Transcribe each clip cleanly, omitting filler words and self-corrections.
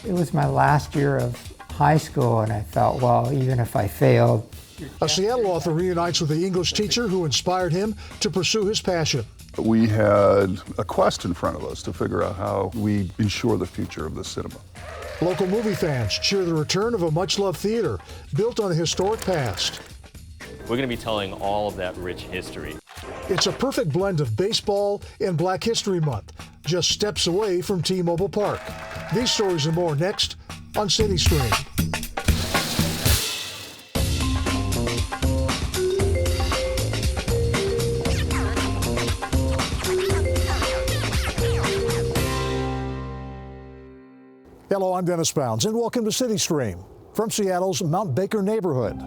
It was my last year of high school, and I felt, well, even if I failed. A Seattle author reunites with the English teacher who inspired him to pursue his passion. We had a quest in front of us to figure out how we ensure the future of the cinema. Local movie fans cheer the return of a much-loved theater built on a historic past. We're going to be telling all of that rich history. It's a perfect blend of baseball and Black History Month, just steps away from T-Mobile Park. These stories and more next on CityStream. Hello, I'm Dennis Bounds, and welcome to CityStream from Seattle's Mount Baker neighborhood.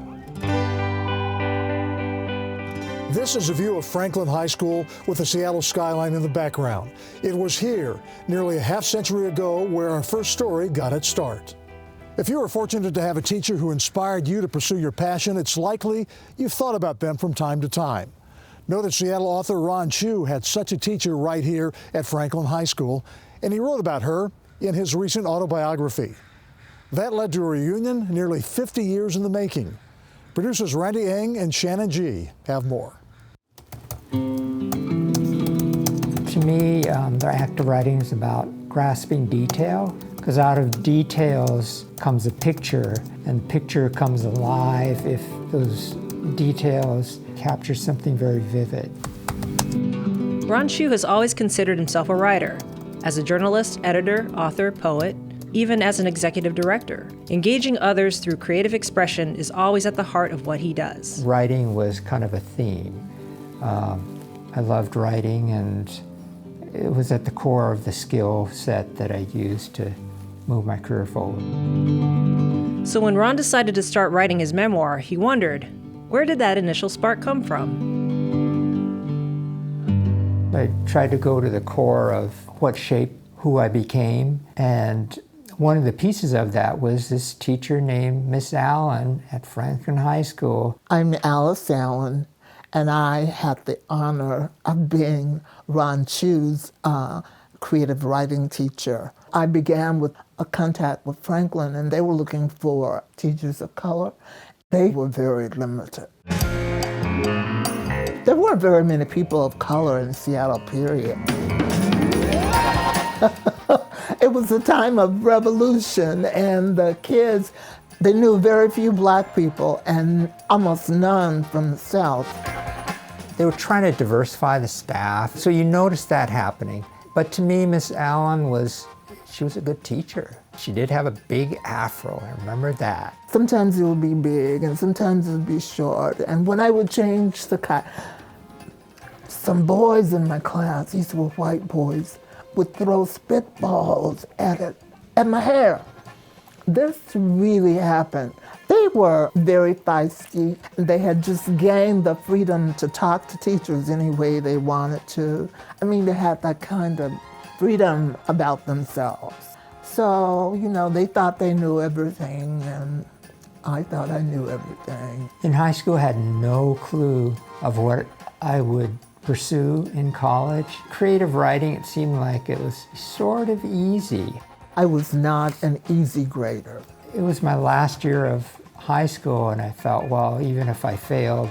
This is a view of Franklin High School with the Seattle skyline in the background. It was here, nearly a half-century ago, where our first story got its start. If you were fortunate to have a teacher who inspired you to pursue your passion, it's likely you've thought about them from time to time. Know that Seattle author Ron Chu had such a teacher right here at Franklin High School, and he wrote about her in his recent autobiography. That led to a reunion nearly 50 years in the making. Producers Randy Eng and Shannon G have more. To me, the act of writing is about grasping detail, because out of details comes a picture, and the picture comes alive if those details capture something very vivid. Ron Chu has always considered himself a writer. As a journalist, editor, author, poet, even as an executive director. Engaging others through creative expression is always at the heart of what he does. Writing was kind of a theme. I loved writing, and it was at the core of the skill set that I used to move my career forward. So when Ron decided to start writing his memoir, he wondered, where did that initial spark come from? I tried to go to the core of what shaped who I became, and one of the pieces of that was this teacher named Miss Allen at Franklin High School. I'm Alice Allen, and I had the honor of being Ron Chu's creative writing teacher. I began with a contact with Franklin, and they were looking for teachers of color. They were very limited. There weren't very many people of color in Seattle, period. It was a time of revolution, and the kids, they knew very few black people and almost none from the South. They were trying to diversify the staff, so you noticed that happening. But to me, Miss Allen she was a good teacher. She did have a big afro, I remember that. Sometimes it would be big and sometimes it would be short. And when I would change the cut, some boys in my class, these were white boys, would throw spitballs at my hair. This really happened. They were very feisty. They had just gained the freedom to talk to teachers any way they wanted to. I mean, they had that kind of freedom about themselves. So, they thought they knew everything, and I thought I knew everything. In high school, I had no clue of what I would pursue in college. Creative writing, it seemed like it was sort of easy. I was not an easy grader. It was my last year of high school, and I felt, well, even if I failed,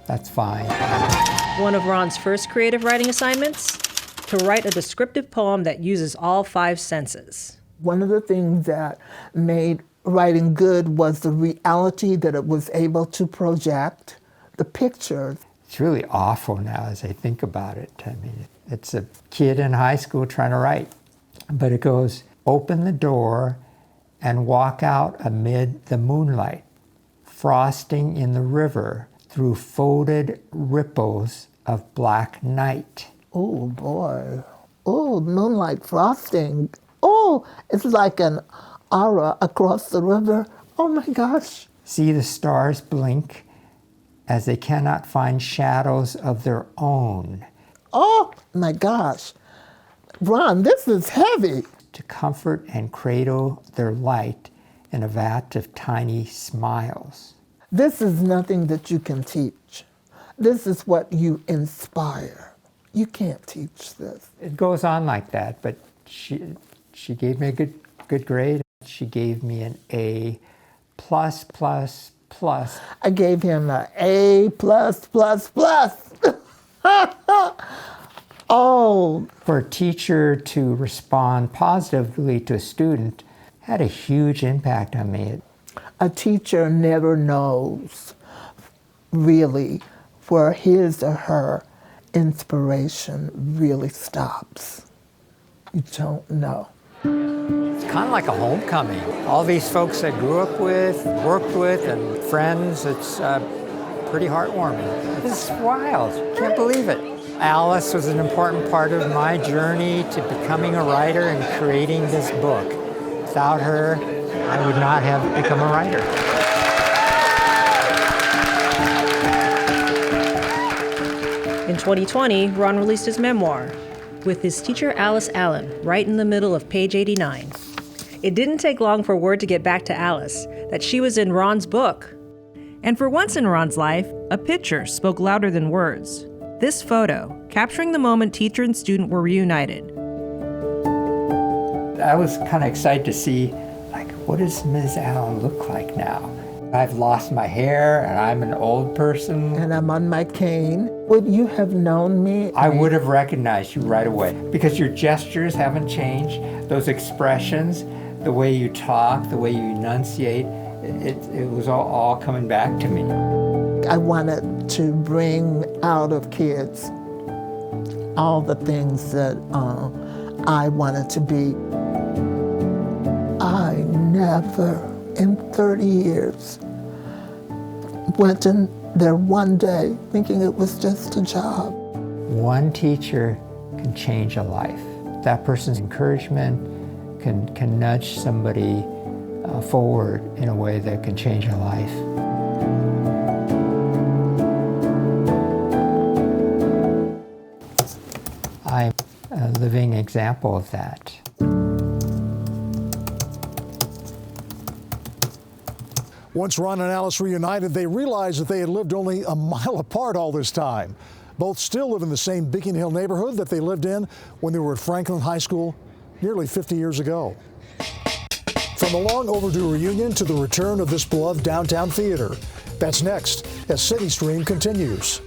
that's fine. One of Ron's first creative writing assignments? To write a descriptive poem that uses all 5 senses. One of the things that made writing good was the reality that it was able to project, the pictures. It's really awful now as I think about it. I mean, it's a kid in high school trying to write. But it goes, open the door and walk out amid the moonlight, frosting in the river through folded ripples of black night. Oh, boy. Oh, moonlight frosting. Oh, it's like an aura across the river. Oh, my gosh. See the stars blink as they cannot find shadows of their own. Oh, my gosh. Ron, this is heavy. To comfort and cradle their light in a vat of tiny smiles. This is nothing that you can teach. This is what you inspire. You can't teach this. It goes on like that, but She gave me a good grade. She gave me an A++++. I gave him an A++++. Oh, For a teacher to respond positively to a student had a huge impact on me. a teacher never knows really where his or her inspiration really stops. You don't know. It's kind of like a homecoming. All these folks I grew up with, worked with, and friends, it's pretty heartwarming. It's wild. Can't believe it. Alice was an important part of my journey to becoming a writer and creating this book. Without her, I would not have become a writer. In 2020, Ron released his memoir with his teacher Alice Allen, right in the middle of page 89. It didn't take long for word to get back to Alice that she was in Ron's book. And for once in Ron's life, a picture spoke louder than words. This photo, capturing the moment teacher and student were reunited. I was kind of excited to see, what does Ms. Allen look like now? I've lost my hair, and I'm an old person. And I'm on my cane. Would you have known me? I would have recognized you right away because your gestures haven't changed. Those expressions, the way you talk, the way you enunciate, it was all coming back to me. I wanted to bring out of kids all the things that I wanted to be. I never in 30 years went in there one day thinking it was just a job. One teacher can change a life. That person's encouragement can nudge somebody forward in a way that can change a life. I'm a living example of that. Once Ron and Alice reunited, they realized that they had lived only a mile apart all this time. Both still live in the same Beacon Hill neighborhood that they lived in when they were at Franklin High School nearly 50 years ago. From a long overdue reunion to the return of this beloved downtown theater. That's next as CityStream continues.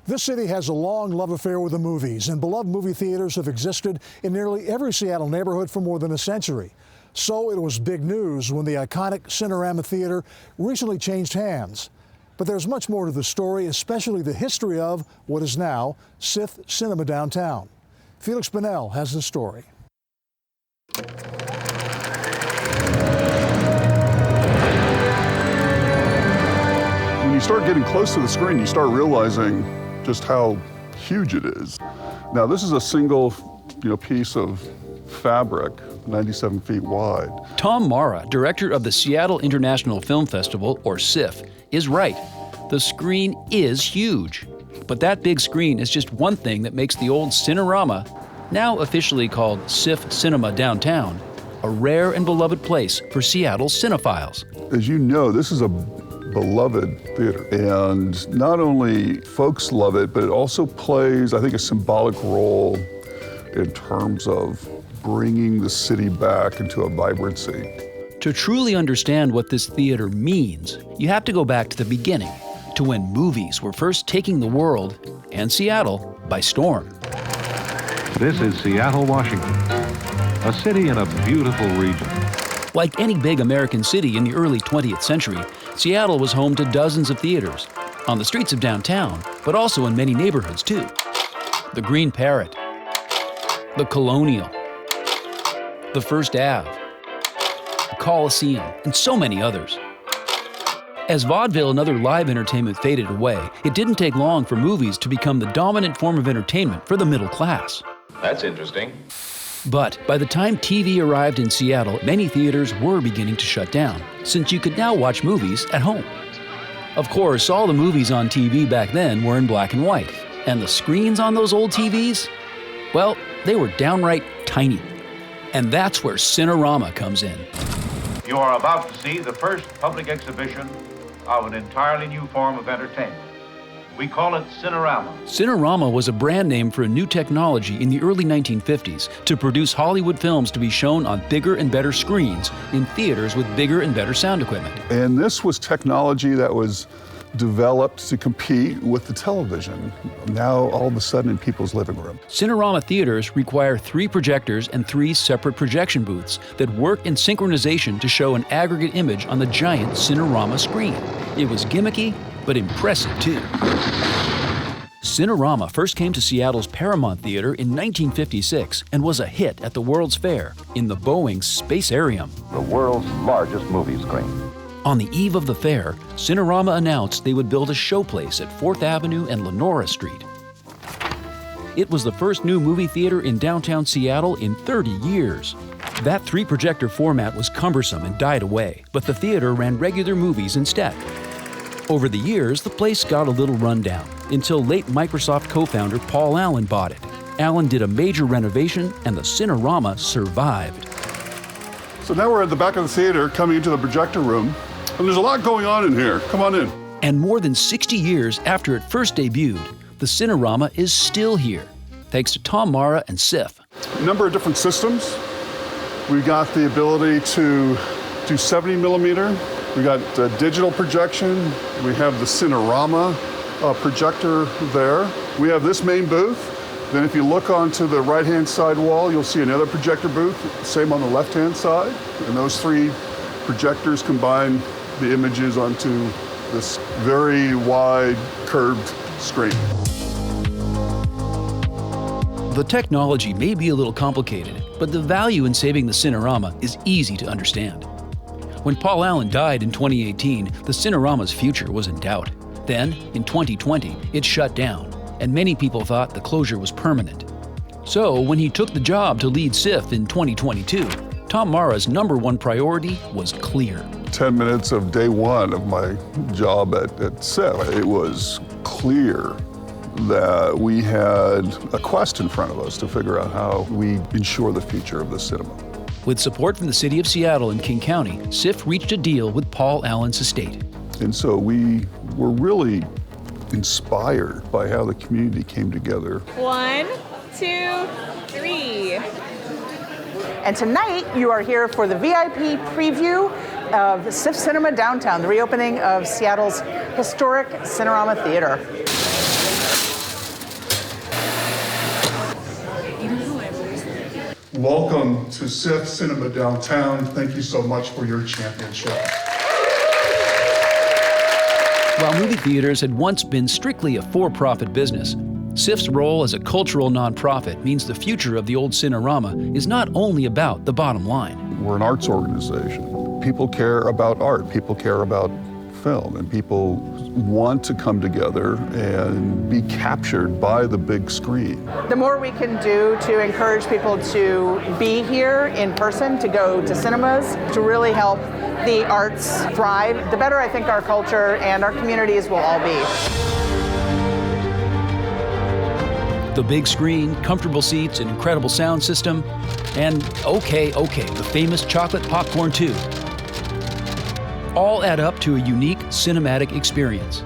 This city has a long love affair with the movies, and beloved movie theaters have existed in nearly every Seattle neighborhood for more than a century. So it was big news when the iconic Cinerama Theater recently changed hands. But there's much more to the story, especially the history of what is now SIFF Cinema Downtown. Felix Bonnell has the story. When you start getting close to the screen, you start realizing just how huge it is. Now, this is a single, piece of fabric, 97 feet wide. Tom Mara, director of the Seattle International Film Festival, or SIFF, is right. The screen is huge. But that big screen is just one thing that makes the old Cinerama, now officially called SIFF Cinema Downtown, a rare and beloved place for Seattle cinephiles. As you know, this is a beloved theater, and not only folks love it, but it also plays, I think, a symbolic role in terms of bringing the city back into a vibrancy. To truly understand what this theater means, you have to go back to the beginning, to when movies were first taking the world, and Seattle, by storm. This is Seattle, Washington, a city in a beautiful region. Like any big American city in the early 20th century, Seattle was home to dozens of theaters, on the streets of downtown, but also in many neighborhoods too. The Green Parrot, the Colonial, the First Ave, the Coliseum, and so many others. As vaudeville and other live entertainment faded away, it didn't take long for movies to become the dominant form of entertainment for the middle class. That's interesting. But by the time TV arrived in Seattle, many theaters were beginning to shut down, since you could now watch movies at home. Of course, all the movies on TV back then were in black and white. And the screens on those old TVs? Well, they were downright tiny. And that's where Cinerama comes in. You are about to see the first public exhibition of an entirely new form of entertainment. We call it Cinerama. Cinerama was a brand name for a new technology in the early 1950s to produce Hollywood films to be shown on bigger and better screens in theaters with bigger and better sound equipment. And this was technology that was developed to compete with the television, now all of a sudden in people's living room. Cinerama theaters require 3 projectors and 3 separate projection booths that work in synchronization to show an aggregate image on the giant Cinerama screen. It was gimmicky, but impressive too. Cinerama first came to Seattle's Paramount Theater in 1956 and was a hit at the World's Fair in the Boeing Spacearium, the world's largest movie screen. On the eve of the fair, Cinerama announced they would build a showplace at 4th Avenue and Lenora Street. It was the first new movie theater in downtown Seattle in 30 years. That 3-projector format was cumbersome and died away, but the theater ran regular movies instead. Over the years, the place got a little rundown, until late Microsoft co-founder Paul Allen bought it. Allen did a major renovation, and the Cinerama survived. So now we're at the back of the theater coming into the projector room, and there's a lot going on in here. Come on in. And more than 60 years after it first debuted, the Cinerama is still here, thanks to Tom Mara and SIFF. A number of different systems. We've got the ability to do 70 millimeter. We got digital projection. We have the Cinerama projector there. We have this main booth. Then if you look onto the right-hand side wall, you'll see another projector booth, same on the left-hand side. And those 3 projectors combine the images onto this very wide, curved screen. The technology may be a little complicated, but the value in saving the Cinerama is easy to understand. When Paul Allen died in 2018, the Cinerama's future was in doubt. Then, in 2020, it shut down, and many people thought the closure was permanent. So, when he took the job to lead SIFF in 2022, Tom Mara's #1 priority was clear. 10 minutes of day 1 of my job at SIFF, it was clear that we had a quest in front of us to figure out how we ensure the future of the cinema. With support from the City of Seattle and King County, SIFF reached a deal with Paul Allen's estate. And so we were really inspired by how the community came together. 1, 2, 3. And tonight you are here for the VIP preview of SIFF Cinema Downtown, the reopening of Seattle's historic Cinerama Theater. Welcome to SIFF Cinema Downtown. Thank you so much for your championship. While movie theaters had once been strictly a for-profit business, SIFF's role as a cultural nonprofit means the future of the old Cinerama is not only about the bottom line. We're an arts organization. People care about art, people care about film, and people want to come together and be captured by the big screen. The more we can do to encourage people to be here in person, to go to cinemas, to really help the arts thrive, the better I think our culture and our communities will all be. The big screen, comfortable seats, an incredible sound system, and okay, the famous chocolate popcorn too. All add up to a unique cinematic experience.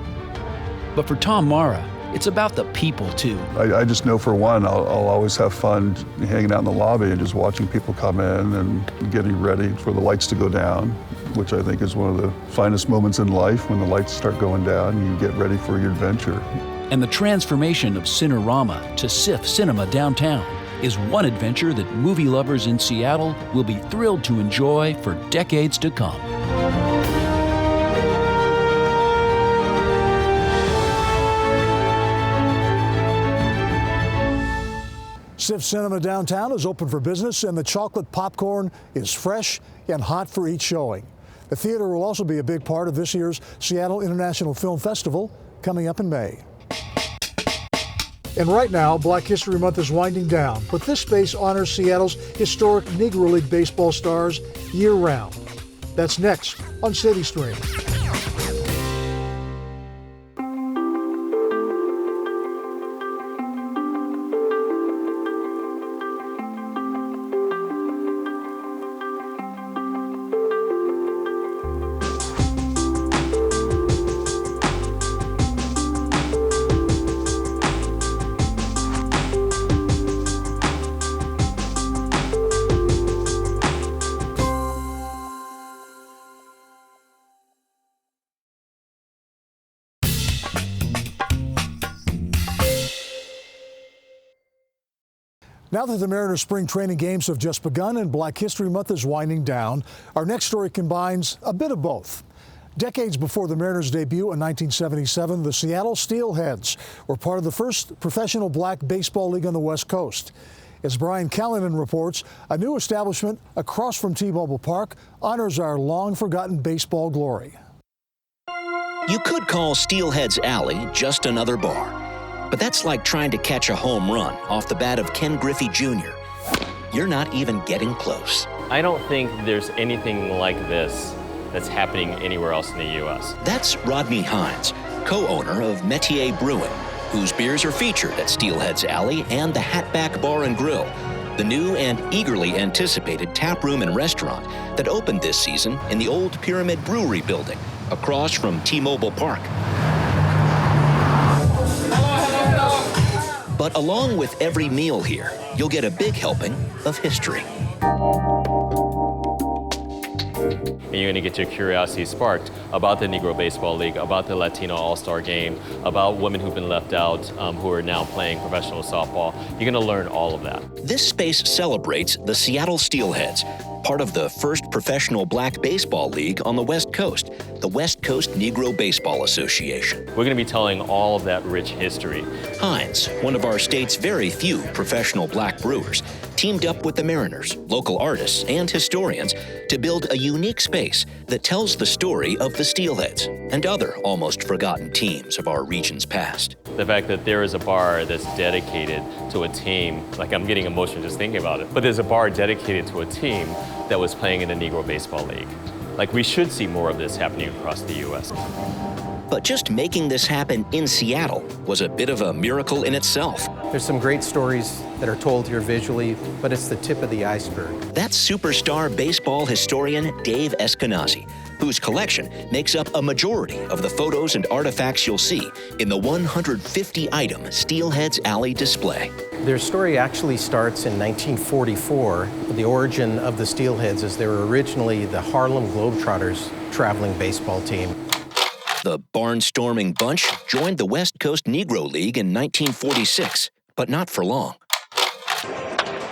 But for Tom Mara, it's about the people too. I just know for one, I'll always have fun hanging out in the lobby and just watching people come in and getting ready for the lights to go down, which I think is one of the finest moments in life, when the lights start going down and you get ready for your adventure. And the transformation of Cinerama to SIFF Cinema Downtown is one adventure that movie lovers in Seattle will be thrilled to enjoy for decades to come. SIFF Cinema Downtown is open for business, and the chocolate popcorn is fresh and hot for each showing. The theater will also be a big part of this year's Seattle International Film Festival coming up in May. And right now, Black History Month is winding down, but this space honors Seattle's historic Negro League baseball stars year-round. That's next on CityStream. Now that the Mariners spring training games have just begun and Black History Month is winding down, our next story combines a bit of both. Decades before the Mariners' debut in 1977, the Seattle Steelheads were part of the first professional black baseball league on the West Coast. As Brian Callanan reports, a new establishment across from T-Mobile Park honors our long-forgotten baseball glory. You could call Steelheads Alley just another bar, but that's like trying to catch a home run off the bat of Ken Griffey Jr. You're not even getting close. I don't think there's anything like this that's happening anywhere else in the U.S. That's Rodney Hines, co-owner of Metier Brewing, whose beers are featured at Steelheads Alley and the Hatback Bar and Grill, the new and eagerly anticipated tap room and restaurant that opened this season in the old Pyramid Brewery building across from T-Mobile Park. But along with every meal here, you'll get a big helping of history. And you're going to get your curiosity sparked about the Negro Baseball League, about the Latino All-Star Game, about women who've been left out who are now playing professional softball. You're going to learn all of that. This space celebrates the Seattle Steelheads, part of the first professional black baseball league on the West Coast, the West Coast Negro Baseball Association. We're going to be telling all of that rich history. Hines, one of our state's very few professional black brewers, teamed up with the Mariners, local artists, and historians to build a unique space that tells the story of the Steelheads and other almost forgotten teams of our region's past. The fact that there is a bar that's dedicated to a team, like I'm getting emotional just thinking about it, but there's a bar dedicated to a team that was playing in the Negro Baseball League. Like, we should see more of this happening across the U.S. But just making this happen in Seattle was a bit of a miracle in itself. There's some great stories that are told here visually, but it's the tip of the iceberg. That's superstar baseball historian Dave Eskenazi, whose collection makes up a majority of the photos and artifacts you'll see in the 150-item Steelheads Alley display. Their story actually starts in 1944. The origin of the Steelheads is they were originally the Harlem Globetrotters traveling baseball team. The barnstorming bunch joined the West Coast Negro League in 1946, but not for long.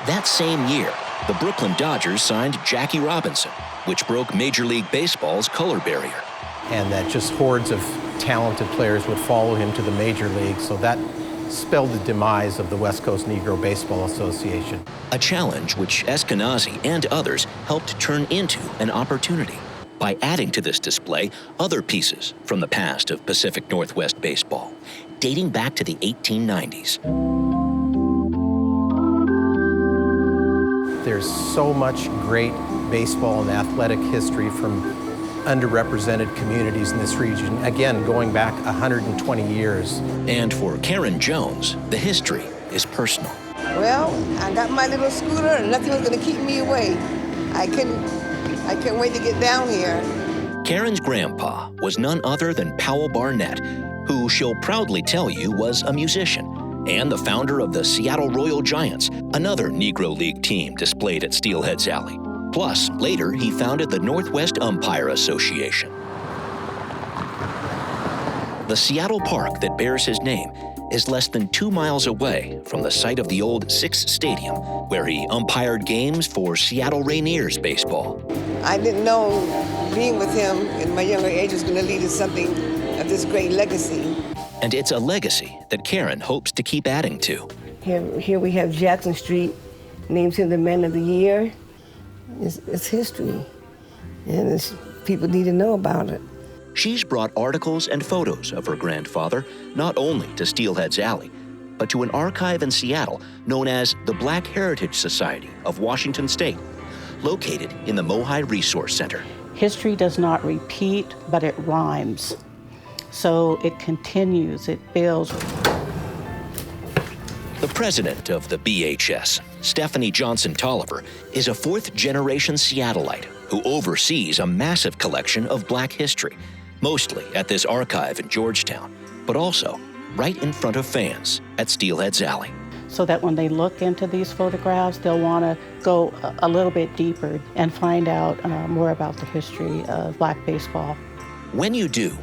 That same year, the Brooklyn Dodgers signed Jackie Robinson, which broke Major League Baseball's color barrier. And that just hordes of talented players would follow him to the major league, so that spelled the demise of the West Coast Negro Baseball Association. A challenge which Eskenazi and others helped turn into an opportunity by adding to this display other pieces from the past of Pacific Northwest baseball, dating back to the 1890s. There's so much great baseball and athletic history from underrepresented communities in this region, again, going back 120 years. And for Karen Jones, the history is personal. Well, I got my little scooter and nothing was going to keep me away. I couldn't wait to get down here. Karen's grandpa was none other than Powell Barnett, who she'll proudly tell you was a musician and the founder of the Seattle Royal Giants, another Negro League team displayed at Steelheads Alley. Plus, later he founded the Northwest Umpire Association. The Seattle Park that bears his name is less than 2 miles away from the site of the old Six Stadium, where he umpired games for Seattle Rainiers baseball. I didn't know being with him in my younger age was going to lead to something of this great legacy. And it's a legacy that Karen hopes to keep adding to. Here we have Jackson Street, names him the Man of the Year. It's history, and people need to know about it. She's brought articles and photos of her grandfather not only to Steelheads Alley, but to an archive in Seattle known as the Black Heritage Society of Washington State, located in the Mohi Resource Center. History does not repeat, but it rhymes. So it continues, it builds. The president of the BHS, Stephanie Johnson Tolliver, is a fourth-generation Seattleite who oversees a massive collection of Black history, mostly at this archive in Georgetown, but also right in front of fans at Steelheads Alley. So that when they look into these photographs, they'll want to go a little bit deeper and find out more about the history of Black baseball. When you do,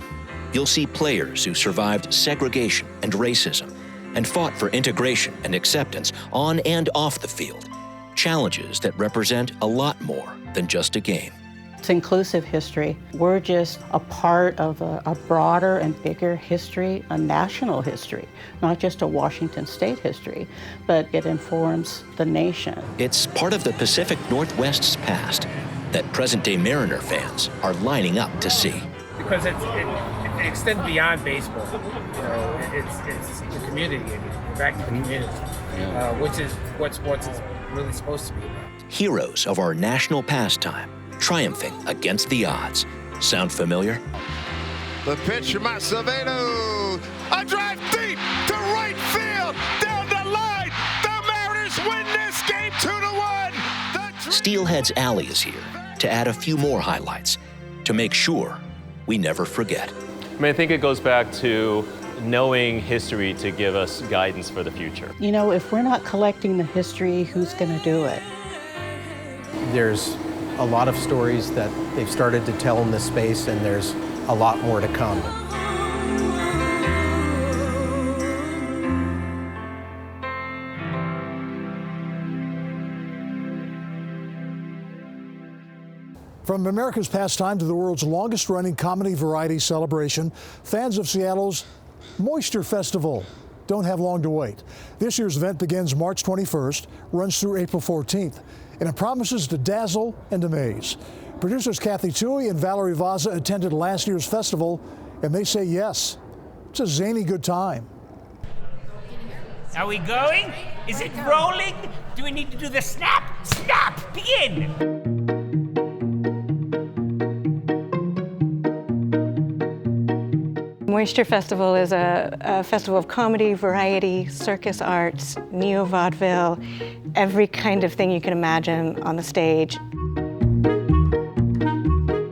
you'll see players who survived segregation and racism, and fought for integration and acceptance on and off the field. Challenges that represent a lot more than just a game. It's inclusive history. We're just a part of a broader and bigger history, a national history, not just a Washington state history, but it informs the nation. It's part of the Pacific Northwest's past that present-day Mariner fans are lining up to see. Because it extends beyond baseball. You know, it's the community. We're back to the community, which is what sports is really supposed to be about. Heroes of our national pastime, triumphing against the odds. Sound familiar? The pitch from Acevedo. A drive deep to right field. Down the line. The Mariners win this game 2-1. Steelhead's Alley is here to add a few more highlights to make sure we never forget. I mean, I think it goes back to knowing history to give us guidance for the future. You know, if we're not collecting the history, who's going to do it? There's a lot of stories that they've started to tell in this space, and there's a lot more to come. From America's pastime to the world's longest-running comedy variety celebration, fans of Seattle's Moisture Festival don't have long to wait. This year's event begins March 21st, runs through April 14th, and it promises to dazzle and amaze. Producers Kathy Toohey and Valerie Vaza attended last year's festival, and they say yes, it's a zany good time. Are we going? Is it rolling? Do we need to do the snap? Snap! Begin! Moisture Festival is a festival of comedy, variety, circus arts, neo-vaudeville, every kind of thing you can imagine on the stage.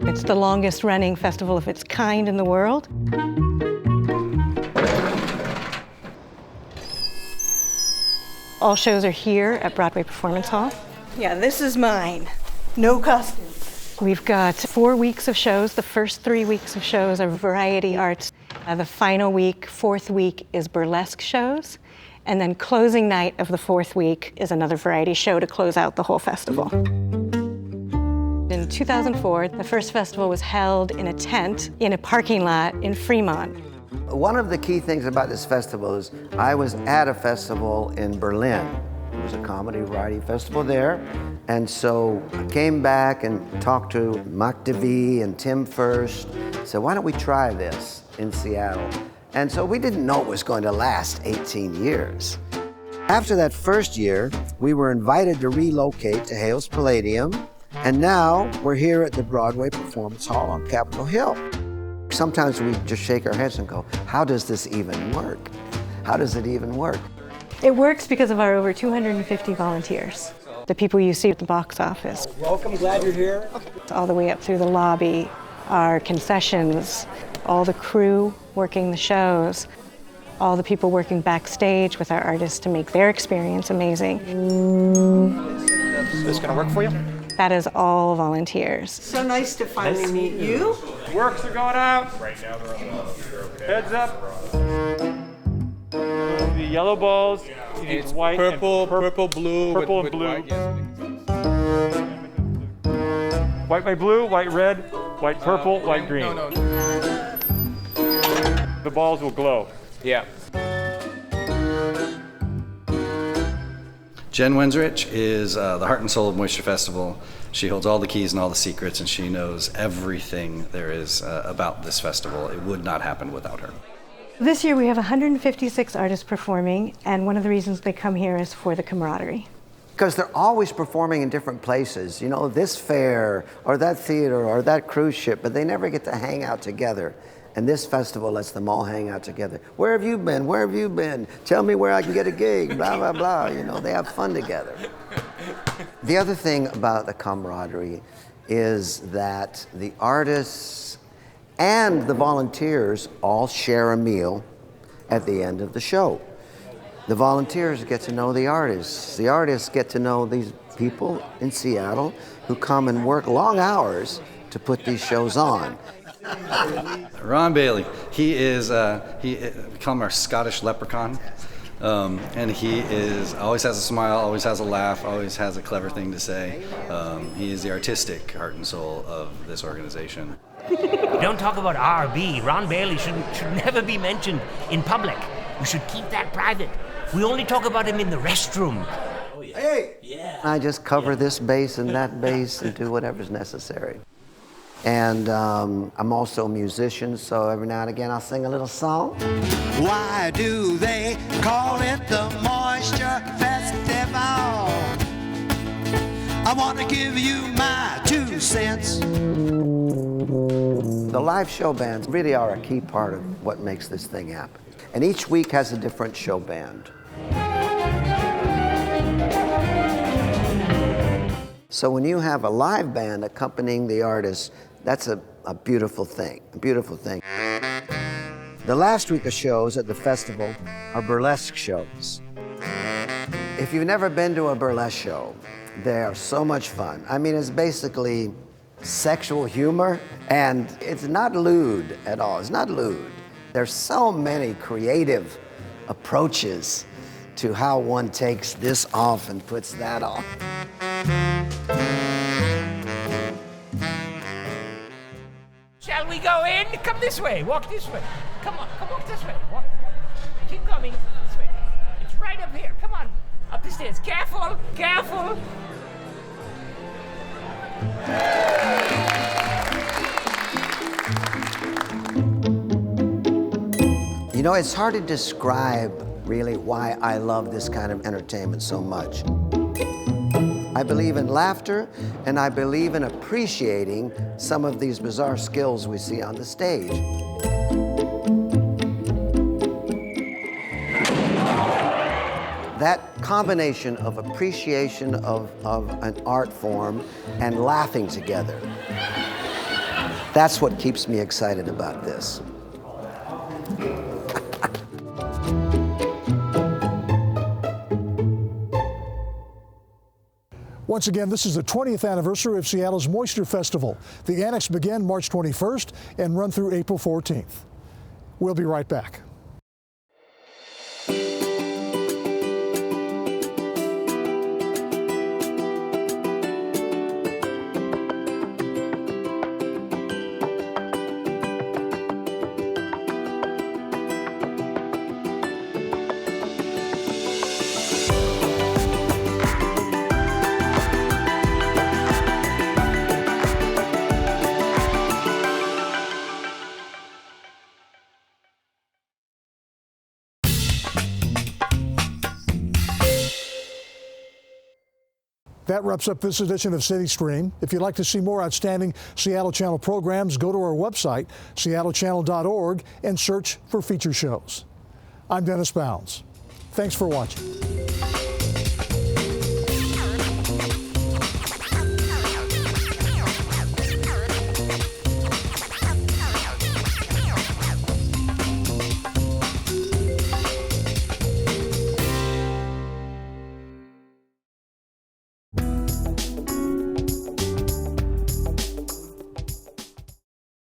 It's the longest running festival of its kind in the world. All shows are here at Broadway Performance Hall. Yeah, this is mine. No costumes. We've got 4 weeks of shows. The first 3 weeks of shows are variety arts. The final week, 4th week, is burlesque shows. And then closing night of the 4th week is another variety show to close out the whole festival. In 2004, the first festival was held in a tent in a parking lot in Fremont. One of the key things about this festival is I was at a festival in Berlin. It was a comedy variety festival there. And so I came back and talked to Mark DeVee and Tim First. Said, why don't we try this in Seattle? And so we didn't know it was going to last 18 years. After that first year, we were invited to relocate to Hales Palladium. And now we're here at the Broadway Performance Hall on Capitol Hill. Sometimes we just shake our heads and go, how does this even work? How does it even work? It works because of our over 250 volunteers. The people you see at the box office. Welcome, glad you're here. All the way up through the lobby, our concessions, all the crew working the shows, all the people working backstage with our artists to make their experience amazing. Is this gonna work for you? That is all volunteers. So nice to finally meet you. Works are going out. Right now they're on the heads up. The yellow balls, you need It's white purple, and purple, blue, purple with and blue. white, White, white, blue, white, red, white, purple, white, green. No. The balls will glow. Yeah. Jen Wensrich is the heart and soul of Moisture Festival. She holds all the keys and all the secrets, and she knows everything there is about this festival. It would not happen without her. This year we have 156 artists performing, and one of the reasons they come here is for the camaraderie. Because they're always performing in different places. You know, this fair, or that theater, or that cruise ship, but they never get to hang out together. And this festival lets them all hang out together. Where have you been? Where have you been? Tell me where I can get a gig, blah, blah, blah. You know, they have fun together. The other thing about the camaraderie is that the artists and the volunteers all share a meal at the end of the show. The volunteers get to know the artists. The artists get to know these people in Seattle who come and work long hours to put these shows on. Ron Bailey, he is, we call him our Scottish leprechaun. And he always has a smile, always has a laugh, always has a clever thing to say. He is the artistic heart and soul of this organization. Don't talk about RB. Ron Bailey should never be mentioned in public. We should keep that private. We only talk about him in the restroom. Oh, yeah. Hey! Yeah. I just cover this bass and that bass and do whatever's necessary. And I'm also a musician, so every now and again I'll sing a little song. Why do they call it the Moisture Festival? I want to give you my 2 cents. The live show bands really are a key part of what makes this thing happen. And each week has a different show band. So when you have a live band accompanying the artist, that's a beautiful thing, a beautiful thing. The last week of shows at the festival are burlesque shows. If you've never been to a burlesque show, they are so much fun. I mean, it's basically sexual humor, and it's not lewd at all. It's not lewd. There's so many creative approaches to how one takes this off and puts that on. Shall we go in? Come this way. Walk this way. Come on. Come walk this way. Walk. Keep coming. This way. It's right up here. Come on. Up the stairs. Careful. Careful. You know, it's hard to describe really why I love this kind of entertainment so much. I believe in laughter, and I believe in appreciating some of these bizarre skills we see on the stage. That combination of appreciation of an art form and laughing together, that's what keeps me excited about this. Once again, this is the 20th anniversary of Seattle's Moisture Festival. The Annex began March 21st and run through April 14th. We'll be right back. That wraps up this edition of CityStream. If you'd like to see more outstanding Seattle Channel programs, go to our website, seattle.gov, and search for feature shows. I'm Dennis Bounds. Thanks for watching.